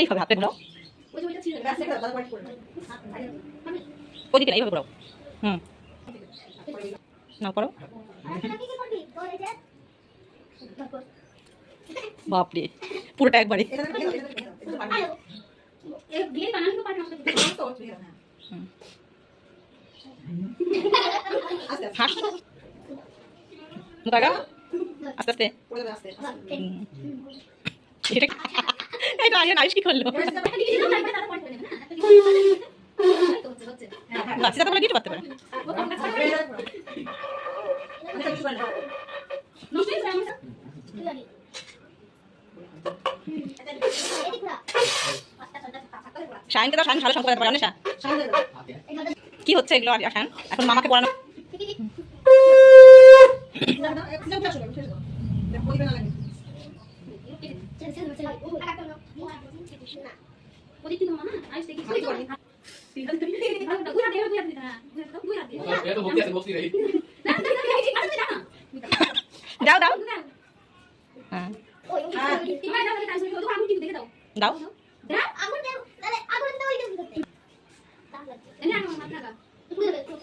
এইভাবে হাতে ঘোরাও, ওদিকে না, এইভাবে ঘোরাও। নাও করো। বাপরে, পুরোটা একবারে। হাস মুখাগা আস্তে আস্তে। এটা আগে নাইস কি করলো, বাচ্চা তো বলে কিছু করতে পারে। শাইনকে তো শাইন ভালো সম্পর্ক পারে অনেক। কি হচ্ছে এগুলো? আর শাইন এখন মামাকে পড়ানো। দাও দাও দাও।